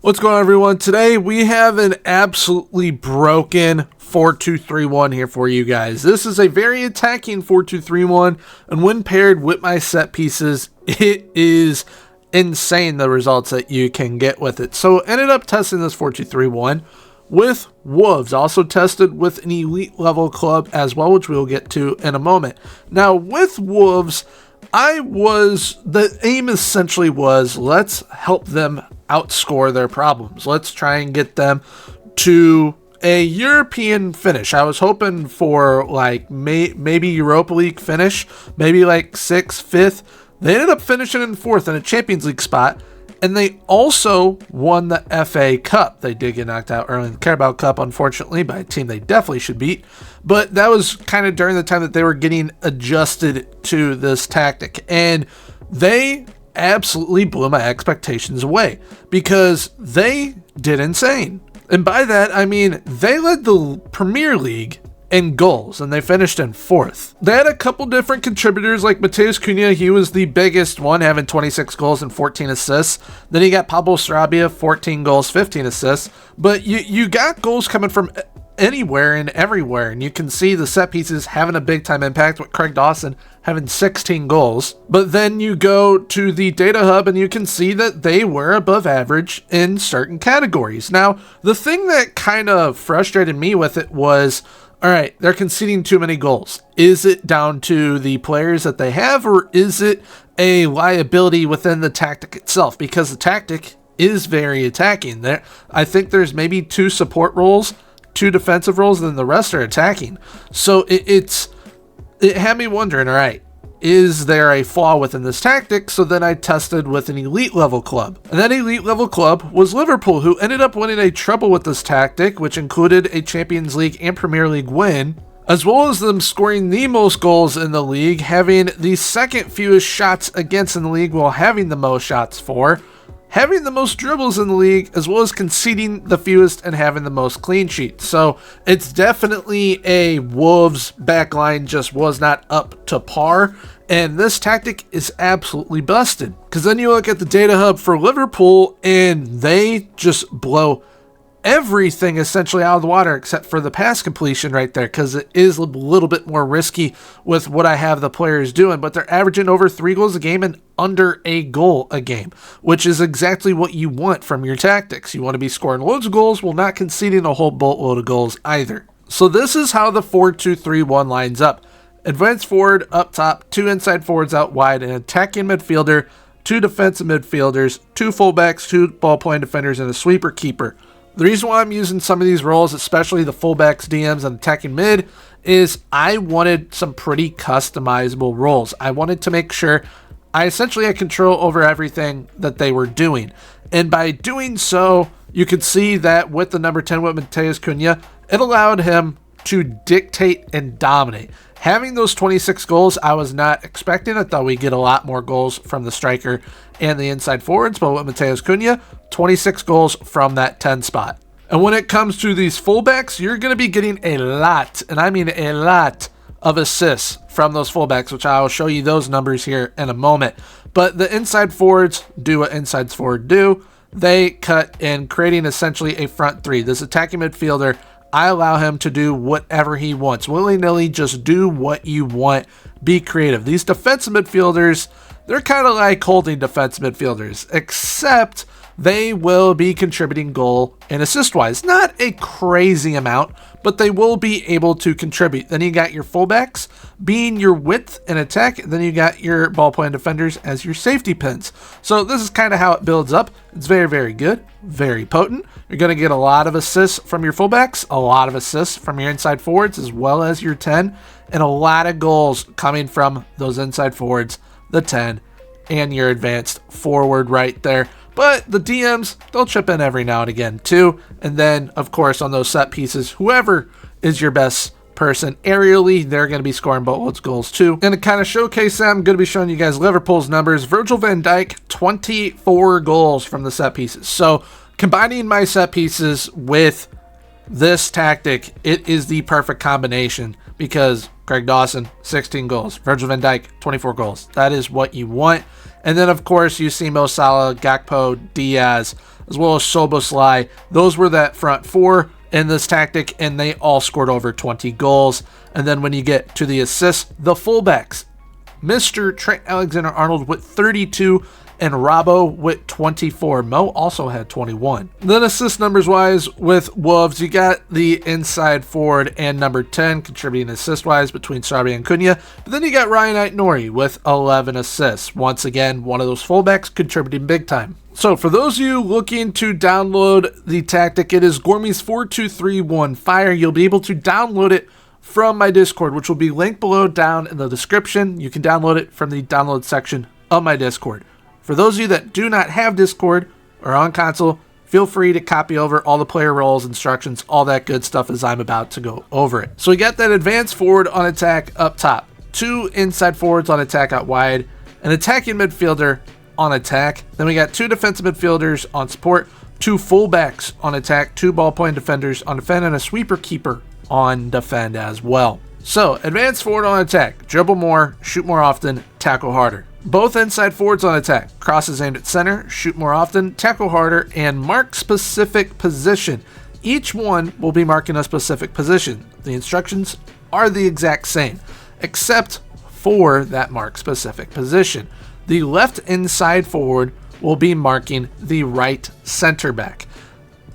What's going on, everyone? Today we have an absolutely broken 4-2-3-1 here for you guys. This is a very attacking 4-2-3-1, and when paired with my set pieces, it is insane the results that you can get with it. So ended up testing this 4-2-3-1 with Wolves, also tested with an elite level club as well, which we'll get to in a moment. Now with Wolves, the aim essentially was, let's help them outscore their problems. Let's try and get them to a European finish. I was hoping for like maybe Europa League finish, maybe like 6th, 5th. They ended up finishing in 4th in a Champions League spot, and they also won the FA Cup. They did get knocked out early in the Carabao Cup, unfortunately, by a team they definitely should beat. But that was kind of during the time that they were getting adjusted to this tactic. And they absolutely blew my expectations away because they did insane. And by that, I mean they led the Premier League in goals, and they finished in 4th. They had a couple different contributors like Matheus Cunha. He was the biggest one, having 26 goals and 14 assists. Then you got Pablo Sarabia, 14 goals, 15 assists. But you got goals coming from anywhere and everywhere, and you can see the set pieces having a big time impact with Craig Dawson having 16 goals. But then you go to the data hub and you can see that they were above average in certain categories. Now, the thing that kind of frustrated me with it was, all right, they're conceding too many goals. Is it down to the players that they have, or is it a liability within the tactic itself? Because the tactic is very attacking. I think there's maybe 2 support roles, 2 defensive roles, and then the rest are attacking. So it had me wondering, all right, is there a flaw within this tactic? So then I tested with an elite level club. And that elite level club was Liverpool, who ended up winning a treble with this tactic, which included a Champions League and Premier League win, as well as them scoring the most goals in the league, having the second fewest shots against in the league while having the most shots for, having the most dribbles in the league, as well as conceding the fewest and having the most clean sheets. So it's definitely a Wolves backline just was not up to par, and this tactic is absolutely busted. Because then you look at the data hub for Liverpool, and they just blow everything essentially out of the water except for the pass completion right there, because it is a little bit more risky with what I have the players doing. But they're averaging over 3 goals a game and under a goal a game, which is exactly what you want from your tactics. You want to be scoring loads of goals while not conceding a whole boatload of goals either. So this is how the 4-2-3-1 lines up. Advanced forward up top, 2 inside forwards out wide, an attacking midfielder, 2 defensive midfielders, 2 fullbacks, 2 ball playing defenders, and a sweeper keeper. The reason why I'm using some of these roles, especially the fullbacks, DMs, and attacking mid, is I wanted some pretty customizable roles. I wanted to make sure I essentially had control over everything that they were doing. And by doing so, you could see that with the number 10 with Matheus Cunha, it allowed him to dictate and dominate. Having those 26 goals, I was not expecting. I thought we'd get a lot more goals from the striker and the inside forwards, but with Matheus Cunha, 26 goals from that 10 spot. And when it comes to these fullbacks, you're going to be getting a lot, and I mean a lot, of assists from those fullbacks, which I will show you those numbers here in a moment. But the inside forwards do what inside forwards do. They cut in, creating essentially a front 3. This attacking midfielder, I allow him to do whatever he wants. Willy-nilly, just do what you want. Be creative. These defensive midfielders, they're kind of like holding defensive midfielders, except they will be contributing goal and assist-wise. Not a crazy amount, but they will be able to contribute. Then you got your fullbacks being your width and attack. Then you got your ball-playing defenders as your safety pins. So this is kind of how it builds up. It's very, very good, very potent. You're going to get a lot of assists from your fullbacks, a lot of assists from your inside forwards, as well as your 10, and a lot of goals coming from those inside forwards, the 10, and your advanced forward right there. But the DMs, they'll chip in every now and again too. And then, of course, on those set pieces, whoever is your best person aerially, they're going to be scoring boatloads of goals too. And to kind of showcase that, I'm going to be showing you guys Liverpool's numbers. Virgil van Dijk, 24 goals from the set pieces. So combining my set pieces with this tactic, it is the perfect combination, because Craig Dawson, 16 goals. Virgil van Dijk, 24 goals. That is what you want. And then, of course, you see Mo Salah, Gakpo, Diaz, as well as Soboslai. Those were that front four in this tactic, and they all scored over 20 goals. And then when you get to the assists, the fullbacks, Mr. Trent Alexander-Arnold with 32 and Robbo with 24. Mo also had 21. Then assist numbers wise with Wolves, you got the inside forward and number 10 contributing assist wise between Sarbi and Cunha. But then you got Ryan Aït-Nouri with 11 assists. Once again, one of those fullbacks contributing big time. So for those of you looking to download the tactic, it is Gormy's 4-2-3-1 Fire. You'll be able to download it from my Discord, which will be linked below down in the description. You can download it from the download section of my Discord. For those of you that do not have Discord or on console, feel free to copy over all the player roles, instructions, all that good stuff as I'm about to go over it. So we got that advanced forward on attack up top, 2 inside forwards on attack out wide, an attacking midfielder on attack. Then we got 2 defensive midfielders on support, 2 fullbacks on attack, 2 ball-playing defenders on defend, and a sweeper keeper on defend as well. So advanced forward on attack, dribble more, shoot more often, tackle harder. Both inside forwards on attack, crosses aimed at center, shoot more often, tackle harder, and mark specific position. Each one will be marking a specific position. The instructions are the exact same, except for that mark specific position. The left inside forward will be marking the right center back.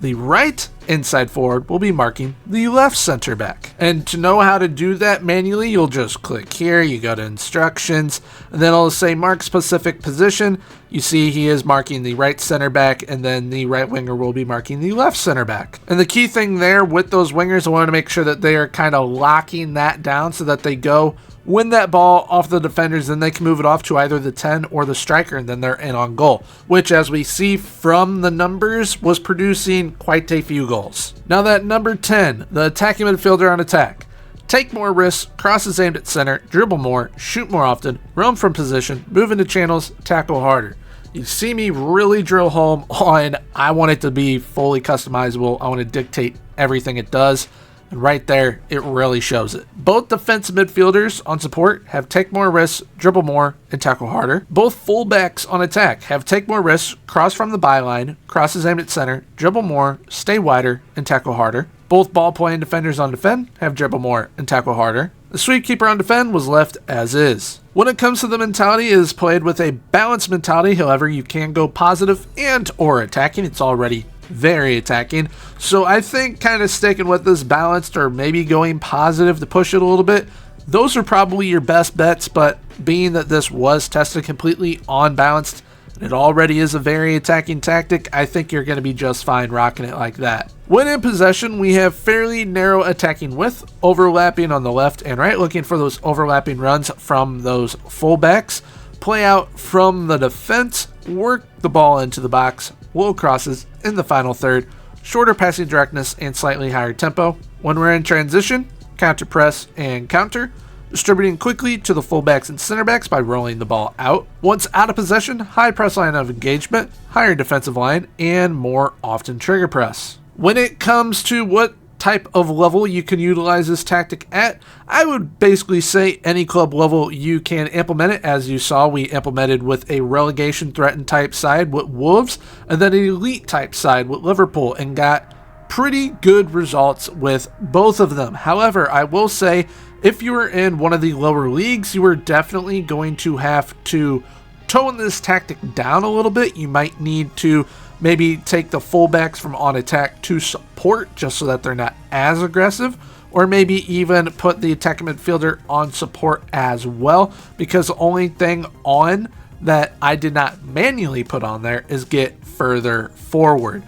The right inside forward will be marking the left center back. And to know how to do that manually, you'll just click here, you go to instructions, and then it'll say mark specific position. You see he is marking the right center back, and then the right winger will be marking the left center back. And the key thing there with those wingers, I want to make sure that they are kind of locking that down so that they go win that ball off the defenders, then they can move it off to either the 10 or the striker, and then they're in on goal, which, as we see from the numbers, was producing quite a few goals. Now that number 10, the attacking midfielder on attack, take more risks, crosses aimed at center, dribble more, shoot more often, roam from position, move into channels, tackle harder. You see me really drill home on I want it to be fully customizable. I want to dictate everything it does. And right there, it really shows it. Both defensive midfielders on support have take more risks, dribble more, and tackle harder. Both fullbacks on attack have take more risks, cross from the byline, crosses aimed at center, dribble more, stay wider, and tackle harder. Both ball-playing defenders on defend have dribble more and tackle harder. The sweep keeper on defend was left as is. When it comes to the mentality, it is played with a balanced mentality. However, you can go positive and or attacking. It's already very attacking. So I think kind of sticking with this balanced or maybe going positive to push it a little bit, those are probably your best bets. But being that this was tested completely on balanced, and it already is a very attacking tactic, I think you're going to be just fine rocking it like that. When in possession, we have fairly narrow attacking width, overlapping on the left and right, looking for those overlapping runs from those fullbacks. Play out from the defense, work the ball into the box, low crosses in the final third, shorter passing directness and slightly higher tempo. When we're in transition, counter press and counter, distributing quickly to the fullbacks and center backs by rolling the ball out. Once out of possession, high press line of engagement, higher defensive line, and more often trigger press. When it comes to what type of level you can utilize this tactic at, I would basically say any club level you can implement it. As you saw, we implemented with a relegation threatened type side with Wolves, and then an elite type side with Liverpool, and got pretty good results with both of them. However, I will say if you are in one of the lower leagues, you are definitely going to have to tone this tactic down a little bit. You might need to maybe take the fullbacks from on attack to support just so that they're not as aggressive, or maybe even put the attacking midfielder on support as well, because the only thing on that I did not manually put on there is get further forward.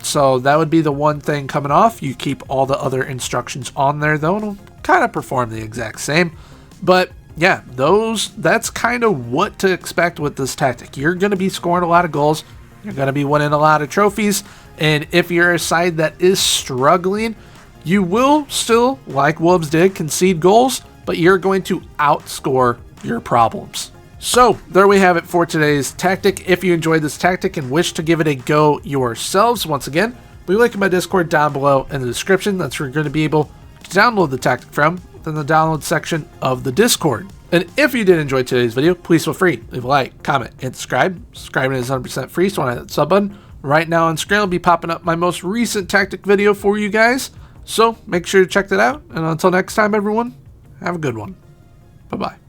So that would be the one thing coming off. You keep all the other instructions on there though, and it'll kind of perform the exact same. But yeah, that's kind of what to expect with this tactic. You're going to be scoring a lot of goals. You're going to be winning a lot of trophies. And if you're a side that is struggling, you will still, like Wolves did, concede goals, but you're going to outscore your problems. So there we have it for today's tactic. If you enjoyed this tactic and wish to give it a go yourselves, once again, we link in my Discord down below in the description. That's where you're going to be able to download the tactic from, in the download section of the Discord. And if you did enjoy today's video, please feel free, leave a like, comment, and subscribe. Subscribing is 100% free, so when I hit that sub button, Right now on screen will be popping up my most recent tactic video for you guys. So make sure to check that out. And until next time, everyone, have a good one. Bye-bye.